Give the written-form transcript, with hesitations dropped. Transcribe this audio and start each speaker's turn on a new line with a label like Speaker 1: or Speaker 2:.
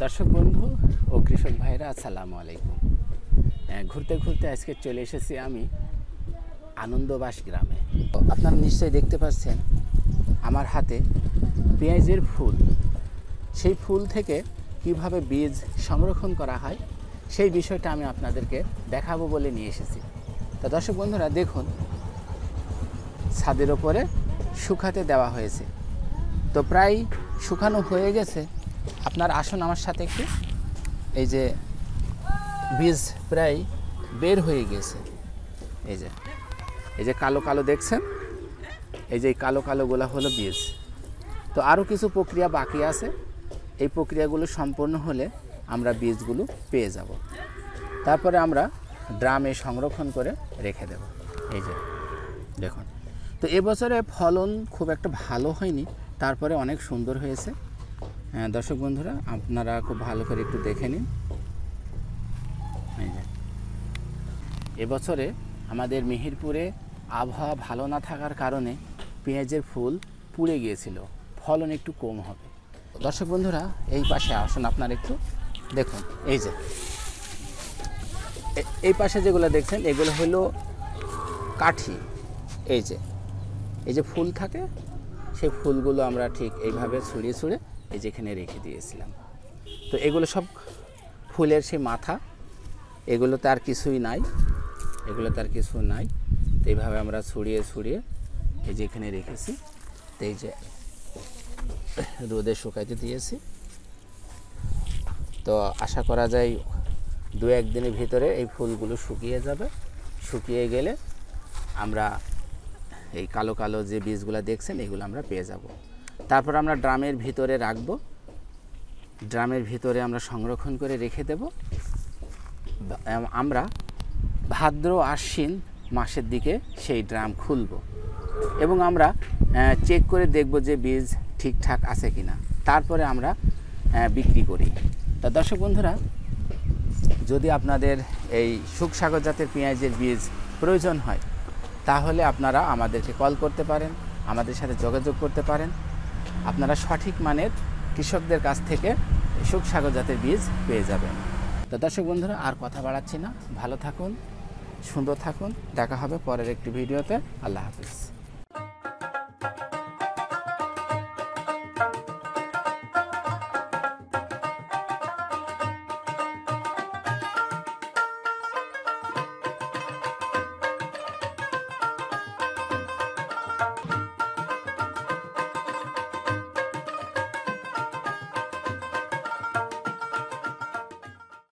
Speaker 1: দর্শক বন্ধু ও কৃষক ভাইরা আসসালামু আলাইকুম। ঘুরতে ঘুরতে আজকে চলে এসেছি আমি আনন্দবাস গ্রামে। আপনারা নিশ্চয়ই দেখতে পাচ্ছেন আমার হাতে পেঁয়াজের ফুল। সেই ফুল থেকে কিভাবে বীজ সংরক্ষণ করা হয় সেই বিষয়টা আমি আপনাদেরকে দেখাবো বলে নিয়ে এসেছি। তা দর্শক বন্ধুরা দেখুন, ছাদের ওপরে শুকাতে দেওয়া হয়েছে, তো প্রায় শুকানো হয়ে গেছে। আপনার আসুন আমার সাথে একটু। এই যে বীজ প্রায় বের হয়ে গেছে, এই যে কালো কালো দেখছেন, এই যে কালো কালোগুলো হলো বীজ। তো আরও কিছু প্রক্রিয়া বাকি আছে, এই প্রক্রিয়াগুলো সম্পন্ন হলে আমরা বীজগুলো পেয়ে যাব। তারপরে আমরা ড্রামে সংরক্ষণ করে রেখে দেব। এই যে দেখুন, তো এবছরে ফলন খুব একটা ভালো হয়নি, তারপরে অনেক সুন্দর হয়েছে। দর্শক বন্ধুরা আপনারা খুব ভালো করে একটু দেখে নিন। এই যে এবছরে আমাদের মেহেরপুরে আবহাওয়া ভালো না থাকার কারণে পেঁয়াজের ফুল পুড়ে গিয়েছিল, ফলন একটু কম হবে। দর্শক বন্ধুরা এই পাশে আসুন, আপনারা একটু দেখুন। এই যে এই পাশে যেগুলো দেখছেন এগুলো হলো কাঠি। এই যে ফুল থাকে, সেই ফুলগুলো আমরা ঠিক এইভাবে ছড়িয়ে ছড়িয়ে এই যেখানে রেখে দিয়েছিলাম। তো এগুলো সব ফুলের সেই মাথা, এগুলোতে আর কিছুই নাই, এগুলোতে আর কিছু নাই। তো এইভাবে আমরা ছড়িয়ে ছড়িয়ে এই যে এখানে রেখেছি। তো এই যে রোদে শুকাইতে দিয়েছি। তো আশা করা যায় 2-1 দিনের ভিতরে এই ফুলগুলো শুকিয়ে যাবে। শুকিয়ে গেলে আমরা এই কালো কালো যে বীজগুলো দেখছেন এগুলো আমরা পেয়ে যাব। তারপর আমরা ড্রামের ভিতরে রাখবো, ড্রামের ভিতরে আমরা সংরক্ষণ করে রেখে দেব। আমরা ভাদ্র আশ্বিন মাসের দিকে সেই ড্রাম খুলব এবং আমরা চেক করে দেখব যে বীজ ঠিকঠাক আছে কিনা, তারপরে আমরা বিক্রি করি। তা দর্শক বন্ধুরা, যদি আপনাদের এই সুখসাগর জাতের পেঁয়াজের বীজ প্রয়োজন হয় তাহলে আপনারা আমাদেরকে কল করতে পারেন, আমাদের সাথে যোগাযোগ করতে পারেন। আপনারা সঠিক মানের কৃষকদের কাছ থেকে সুখসাগর জাতের বীজ পেয়ে যাবেন। তো দর্শক বন্ধুরা আর কথা বাড়াচ্ছি না, ভালো থাকুন, সুন্দর থাকুন। দেখা হবে পরের একটি ভিডিওতে। আল্লাহ হাফিজ।